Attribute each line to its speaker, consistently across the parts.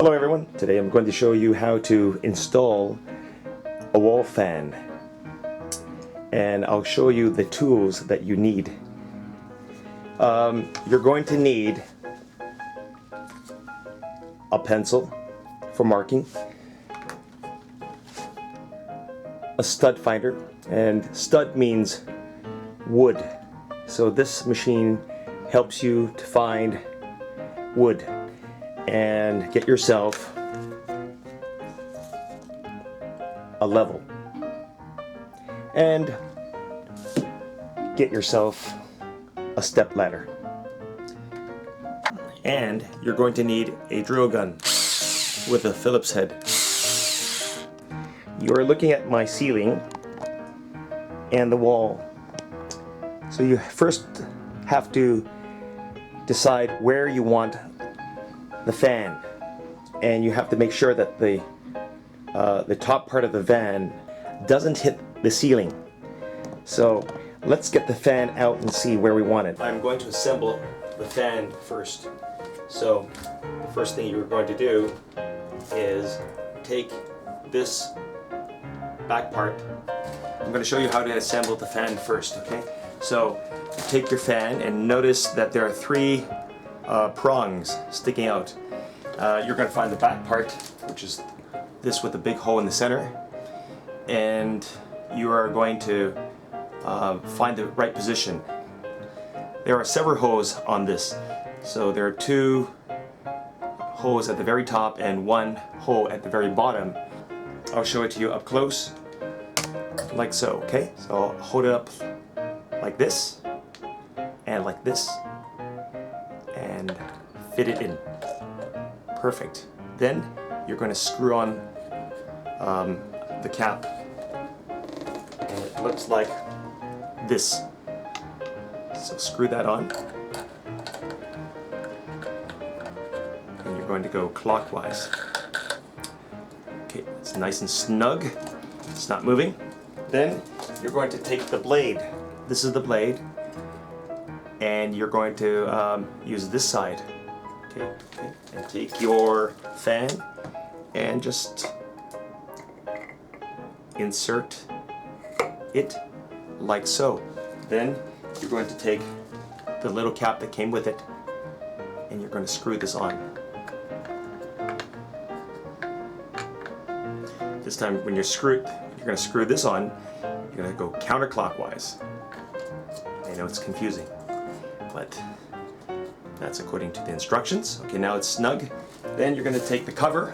Speaker 1: Hello everyone, today I'm going to show you how to install a wall fan, and I'll show you the tools that you need. You're going to need a pencil for marking, a stud finder, and stud means wood, so this machine helps you to find wood. And get yourself a level, and get yourself a step ladder, and you're going to need a drill gun with a Phillips head. You're looking at my ceiling and the wall, so you first have to decide where you want the fan, and you have to make sure that the top part of the van doesn't hit the ceiling. So let's get the fan out and see where we want it. I'm going to assemble the fan first. So the first thing you're going to do is take this back part. I'm going to show you how to assemble the fan first, okay? So take your fan and notice that there are three prongs sticking out. You're going to find the back part, which is this with the big hole in the center, and you are going to find the right position. There are several holes on this, so there are two holes at the very top and one hole at the very bottom. I'll show it to you up close, like so, okay? So I'll hold it up like this, and like this, and fit it in. Perfect. Then you're going to screw on the cap, and it looks like this. So screw that on, and you're going to go clockwise. Okay, it's nice and snug. It's not moving. Then you're going to take the blade. This is the blade, and you're going to use this side. Okay, and take your fan and just insert it like so. Then you're going to take the little cap that came with it, and you're going to screw this on. This time when you're going to screw this on, you're going to go counterclockwise. I know it's confusing, but that's according to the instructions. Okay, now it's snug. Then you're going to take the cover.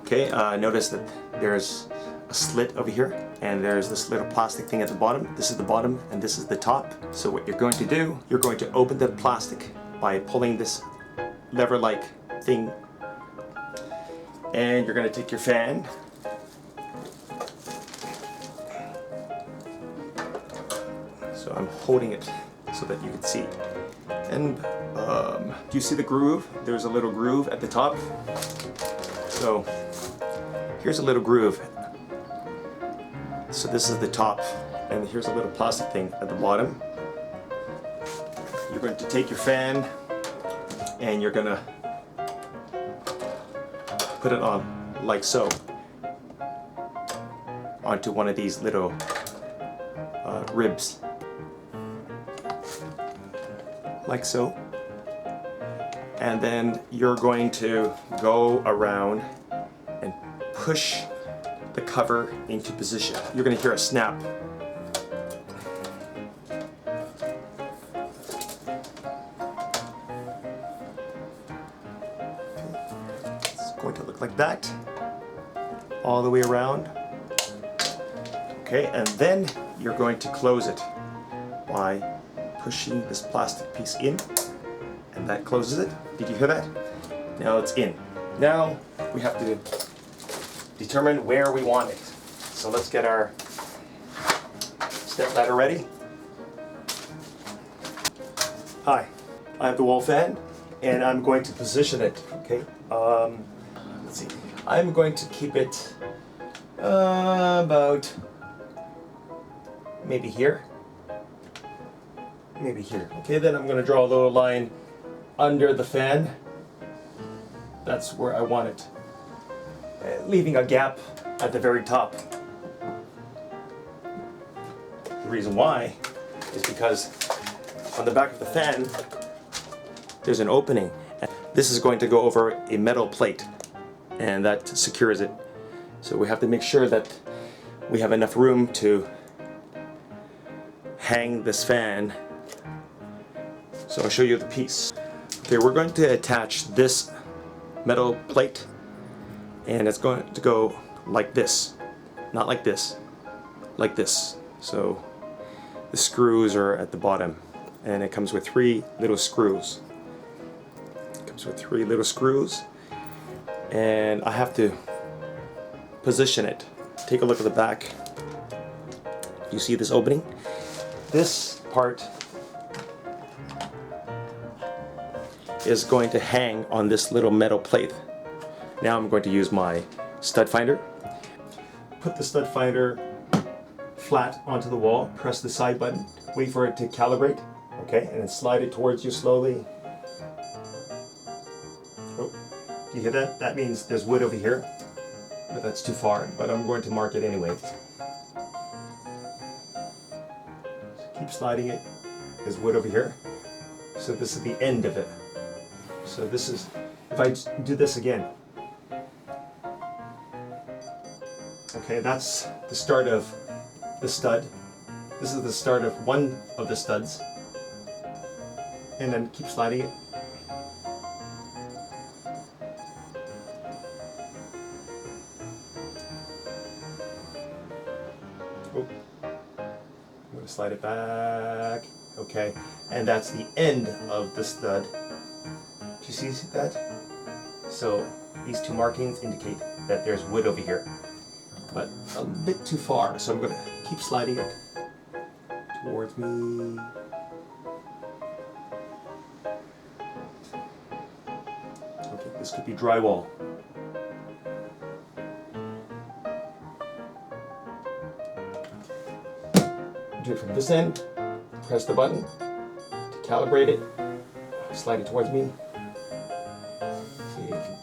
Speaker 1: Okay, notice that there's a slit over here, and there's this little plastic thing at the bottom. This is the bottom, and this is the top. So what you're going to do, you're going to open the plastic by pulling this lever-like thing, and you're going to take your fan. So I'm holding it so that you can see. And do you see the groove? There's a little groove at the top. So here's a little groove. So this is the top, and here's a little plastic thing at the bottom. You're going to take your fan, and you're going to put it on like so, onto one of these little ribs. Like so. And then you're going to go around and push the cover into position. You're going to hear a snap. It's going to look like that, all the way around. Okay, and then you're going to close it by pushing this plastic piece in, and that closes it. Did you hear that? Now it's in. Now we have to determine where we want it. So let's get our step ladder ready. Hi, I have the wall fan, and I'm going to position it. Okay. Let's see. I'm going to keep it about maybe here. Maybe here. Okay, then I'm going to draw a little line under the fan. That's where I want it. Leaving a gap at the very top. The reason why is because on the back of the fan, there's an opening. This is going to go over a metal plate, and that secures it. So we have to make sure that we have enough room to hang this fan. So I'll show you the piece. Okay, we're going to attach this metal plate, and it's going to go like this. Not like this, like this. So the screws are at the bottom, and it comes with 3 little screws. It comes with 3 little screws, and I have to position it. Take a look at the back. You see this opening? This part is going to hang on this little metal plate. Now I'm going to use my stud finder. Put the stud finder flat onto the wall, press the side button, wait for it to calibrate, okay, and then slide it towards you slowly. Oh, do you hear that? That means there's wood over here, but that's too far, but I'm going to mark it anyway. So keep sliding it. There's wood over here. So this is the end of it. So this is, if I do this again, okay, that's the start of the stud. This is the start of one of the studs. And then keep sliding it. Oh. I'm going to slide it back. Okay, and that's the end of the stud. Do you see that? So these 2 markings indicate that there's wood over here, but a bit too far, so I'm going to keep sliding it towards me. Okay, this could be drywall. Do it from this end, press the button to calibrate it, slide it towards me. Okay.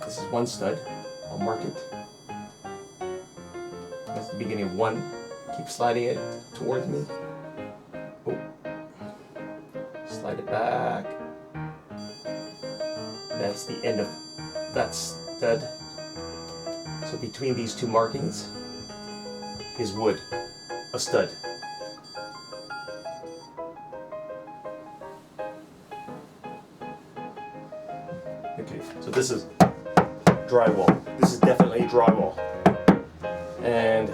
Speaker 1: This is 1 stud, I'll mark it. That's the beginning of 1. Keep sliding it towards me. Oh. Slide it back. That's the end of that stud. So between these 2 markings is wood, a stud. Okay, so this is drywall. This is definitely drywall. And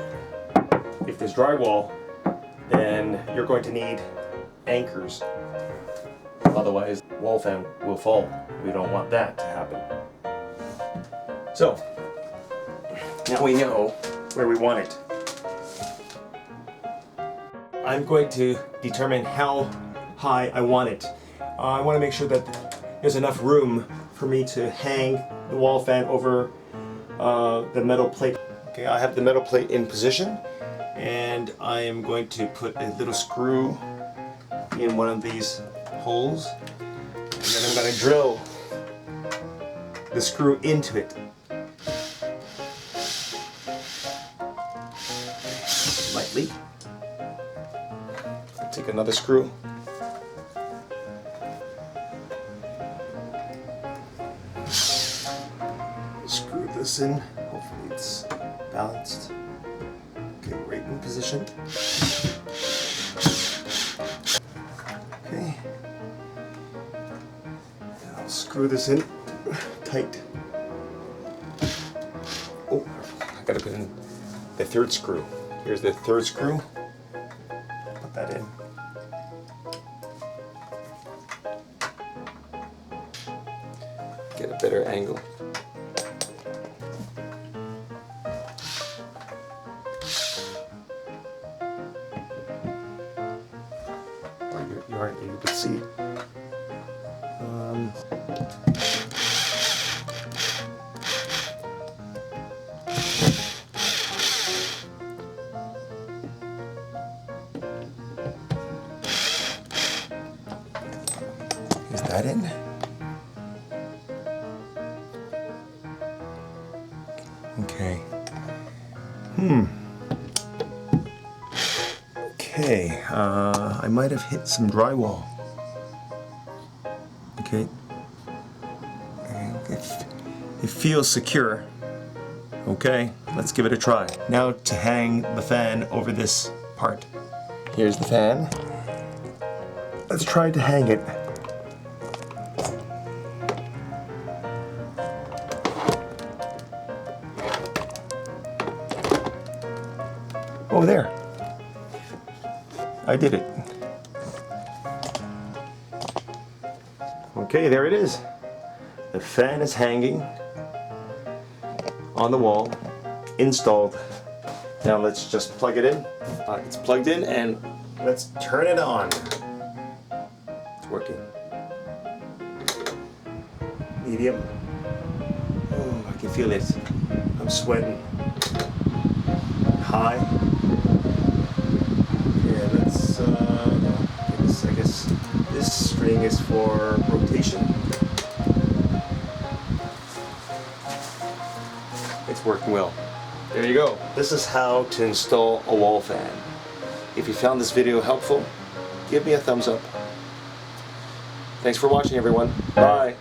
Speaker 1: if there's drywall, then you're going to need anchors. Otherwise, wall fan will fall. We don't want that to happen. So, now we know where we want it. I'm going to determine how high I want it. I want to make sure that there's enough room for me to hang the wall fan over the metal plate. Okay, I have the metal plate in position, and I am going to put a little screw in one of these holes, and then I'm going to drill the screw into it. Lightly. Take another screw. Screw this in. Hopefully it's balanced. Okay, right in position. Okay. And I'll screw this in tight. Oh, I gotta put in the 3rd screw. Here's the 3rd screw. Put that in. Get a better angle. You aren't able to see. Is that in? Okay. Okay, I might have hit some drywall. Okay. It feels secure. Okay, let's give it a try. Now to hang the fan over this part. Here's the fan. Let's try to hang it. Oh, there. I did it. Okay, there it is. The fan is hanging on the wall, installed. Now let's just plug it in. It's plugged in, and let's turn it on. It's working. Medium. Oh, I can feel it. I'm sweating. High. Yeah, let's, I guess this string is for rotation. It's working well. There you go. This is how to install a wall fan. If you found this video helpful, give me a thumbs up. Thanks for watching, everyone. Bye.